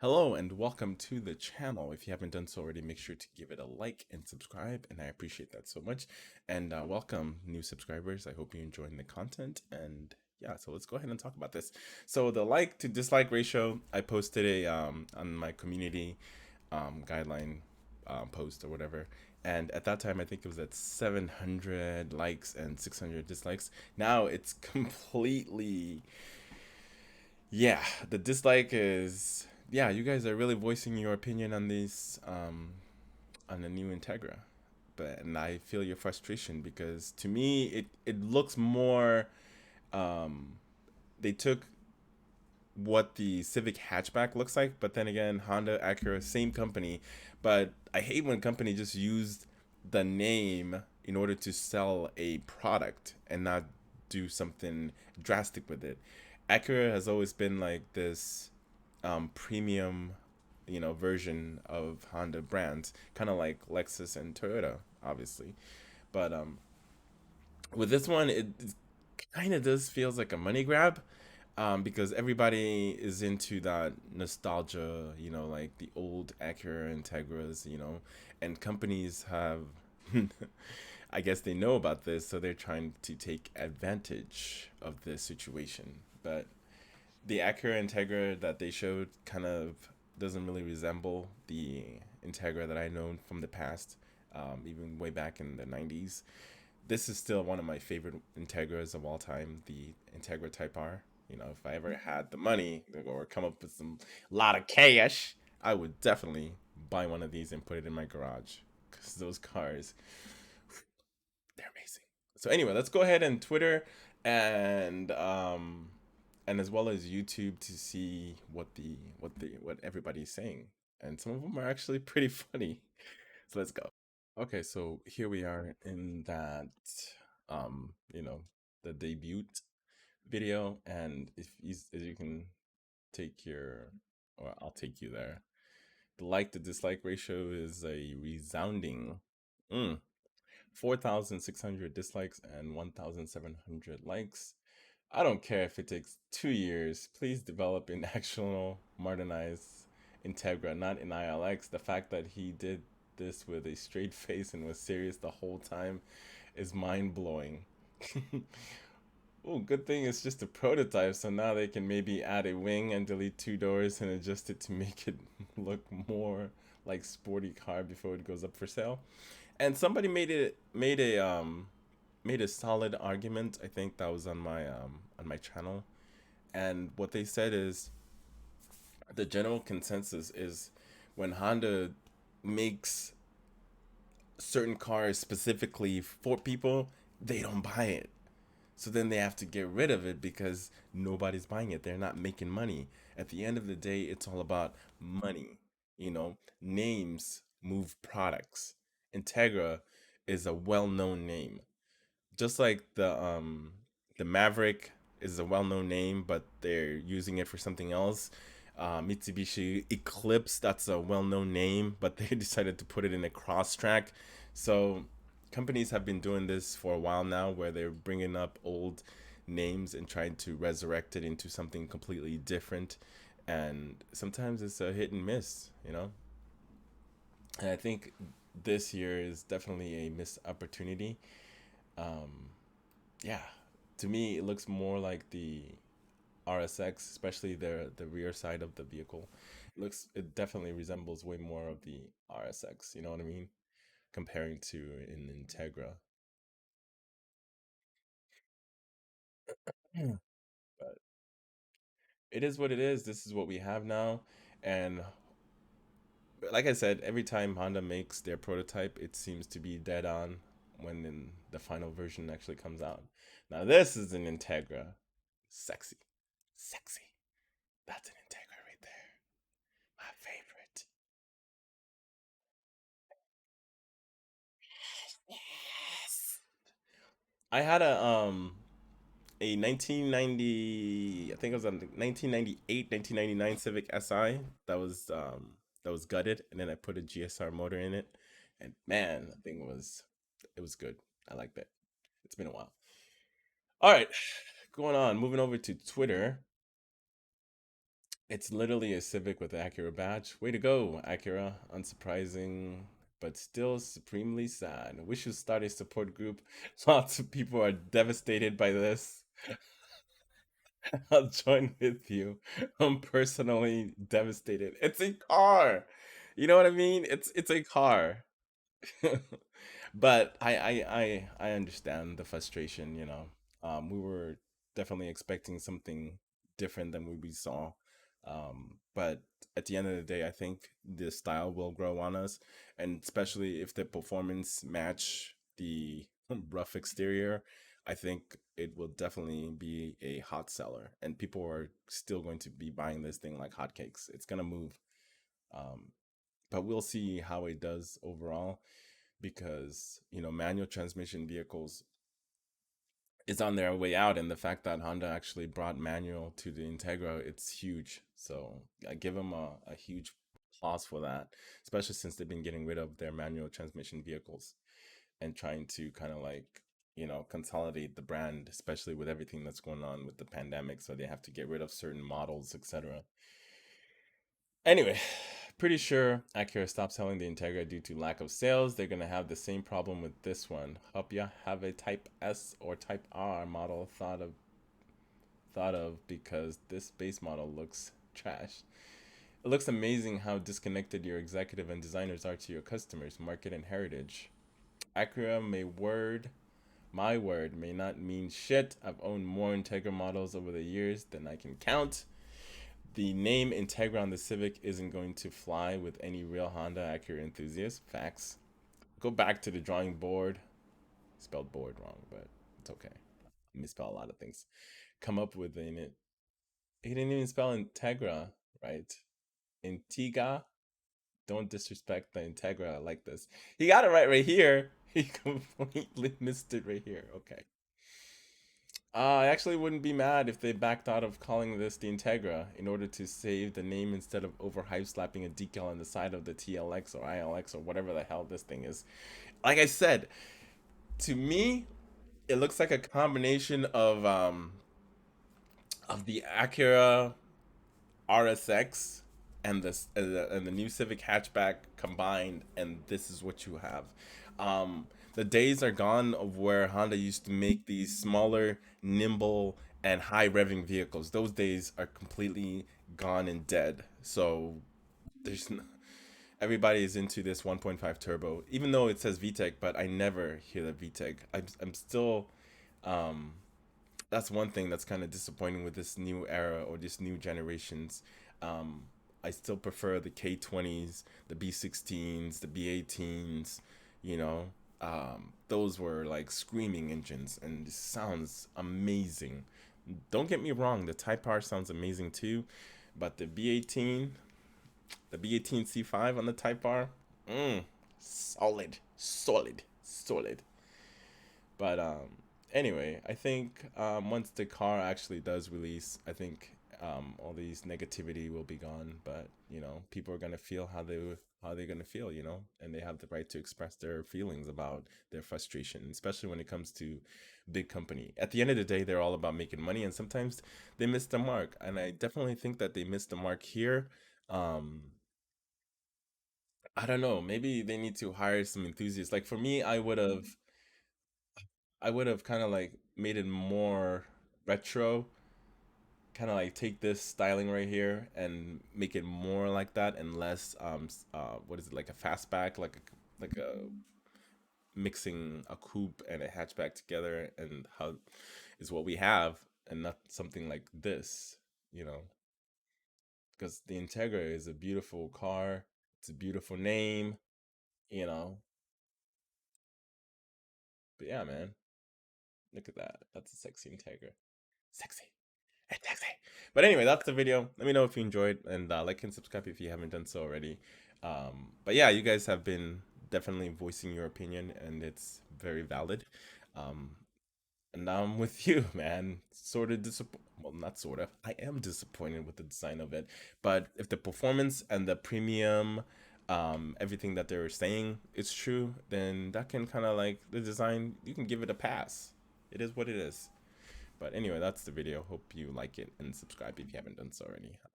Hello and welcome to the channel. If you haven't done so already, make sure to give it a like and subscribe, and I appreciate that so much. And welcome, new subscribers. I hope you're enjoying the content. And yeah, so let's go ahead and talk about this. So the like to dislike ratio, I posted a on my community guideline post or whatever. And at that time, I think it was at 700 likes and 600 dislikes. Now it's completely, yeah, the dislike is, yeah, you guys are really voicing your opinion on these on the new Integra. But and I feel your frustration because to me it looks more um they took what the Civic hatchback looks like, but then again, Honda, Acura, same company, but I hate when company just used the name in order to sell a product and not do something drastic with it. Acura has always been like this premium, version of Honda brands, kind of like Lexus and Toyota, obviously. But with this one, it kind of does feels like a money grab, because everybody is into that nostalgia, like the old Acura Integras, and companies have, I guess they know about this, so they're trying to take advantage of this situation. But the Acura Integra that they showed kind of doesn't really resemble the Integra that I known from the past, even way back in the 90s. This is still one of my favorite Integras of all time, the Integra Type R. If I ever had the money or come up with some lot of cash, I would definitely buy one of these and put it in my garage because those cars, they're amazing. So anyway, let's go ahead and Twitter and as well as YouTube to see what everybody's saying. And some of them are actually pretty funny. So let's go. Okay, so here we are in that the debut video, and if you can take your, or I'll take you there. The like to dislike ratio is a resounding mm, 4,600 dislikes and 1,700 likes. I don't care if it takes 2 years. Please develop an actual modernized Integra, not in ILX. The fact that he did this with a straight face and was serious the whole time is mind blowing. Oh, good thing it's just a prototype, so now they can maybe add a wing and delete two doors and adjust it to make it look more like sporty car before it goes up for sale. And somebody made a solid argument. I think that was on my channel, and what they said is the general consensus is when Honda makes certain cars specifically for people, they don't buy it. So then they have to get rid of it because nobody's buying it. They're not making money. At the end of the day, it's all about money. Names move products. Integra is a well-known name. Just like the Maverick is a well-known name, but they're using it for something else. Mitsubishi Eclipse, that's a well-known name, but they decided to put it in a cross track. So companies have been doing this for a while now, where they're bringing up old names and trying to resurrect it into something completely different. And sometimes it's a hit and miss, And I think this year is definitely a missed opportunity. Um, yeah, to me, it looks more like the RSX, especially the rear side of the vehicle. It definitely resembles way more of the RSX. You know what I mean? Comparing to an Integra. Yeah. But it is what it is. This is what we have now, and like I said, every time Honda makes their prototype, it seems to be dead on when the final version actually comes out. Now this is an Integra, sexy, sexy. That's an Integra right there. My favorite. Yes. I had a 1990, I think it was a 1998, 1999 Civic Si that was gutted, and then I put a GSR motor in it, and man, that thing was, it was good. I liked it. It's been a while. All right, going on, moving over to Twitter. It's literally a Civic with an Acura badge. Way to go, Acura. Unsurprising, but still supremely sad. We should start a support group. Lots of people are devastated by this. I'll join with you. I'm personally devastated. It's a car. You know what I mean? It's a car. But I understand the frustration, you know. We were definitely expecting something different than what we saw. But at the end of the day, I think the style will grow on us, and especially if the performance match the rough exterior, I think it will definitely be a hot seller, and people are still going to be buying this thing like hotcakes. It's gonna move. Um, but we'll see how it does overall because manual transmission vehicles is on their way out, and the fact that Honda actually brought manual to the Integra, it's huge. So I give them a huge applause for that, especially since they've been getting rid of their manual transmission vehicles and trying to kind of like consolidate the brand, especially with everything that's going on with the pandemic, so they have to get rid of certain models, etc. Anyway, pretty sure Acura stopped selling the Integra due to lack of sales. They're gonna have the same problem with this one. Hope ya have a Type S or Type R model thought of because this base model looks trash. It looks amazing how disconnected your executive and designers are to your customers, market, and heritage. Acura my word may not mean shit. I've owned more Integra models over the years than I can count. The name Integra on the Civic isn't going to fly with any real Honda Acura enthusiast. Facts. Go back to the drawing board. Spelled board wrong, but it's okay. I misspell a lot of things. Come up with in it. He didn't even spell Integra right. Intiga. Don't disrespect the Integra like this. He got it right here. He completely missed it right here. Okay. I actually wouldn't be mad if they backed out of calling this the Integra in order to save the name instead of overhype slapping a decal on the side of the TLX or ILX or whatever the hell this thing is. Like I said, to me, it looks like a combination of the Acura RSX and the new Civic hatchback combined, and this is what you have. The days are gone of where Honda used to make these smaller, nimble, and high revving vehicles. Those days are completely gone and dead. So there's no, everybody is into this 1.5 turbo, even though it says VTEC, but I never hear the VTEC. I'm still um, that's one thing that's kind of disappointing with this new era or this new generations. Um, I still prefer the K20s, the B16s, the B18s. You know, those were like screaming engines, and it sounds amazing. Don't get me wrong, the Type R sounds amazing too, but the B18 C5 on the Type R, solid, solid, solid. But anyway, I think once the car actually does release, I think all these negativity will be gone. But people are gonna feel how they're gonna feel, and they have the right to express their feelings about their frustration, especially when it comes to big company. At the end of the day, they're all about making money, and sometimes they miss the mark. And I definitely think that they missed the mark here. Um, I don't know. Maybe they need to hire some enthusiasts. Like for me, I would have kind of like made it more retro, kind of like take this styling right here and make it more like that and less what is it, like a fastback, like a mixing a coupe and a hatchback together, and how is what we have, and not something like this, you know, because the Integra is a beautiful car. It's a beautiful name, you know. But yeah, man, look at that. That's a sexy Integra. Sexy. Sexy. But anyway, that's the video. Let me know if you enjoyed, and like and subscribe if you haven't done so already. But yeah, you guys have been definitely voicing your opinion, and it's very valid. Um, and now I'm with you, man. Sort of disappointed. Well, not sort of. I am disappointed with the design of it. But if the performance and the premium, everything that they were saying is true, then that can kind of like the design, you can give it a pass. It is what it is. But anyway, that's the video. Hope you like it and subscribe if you haven't done so already.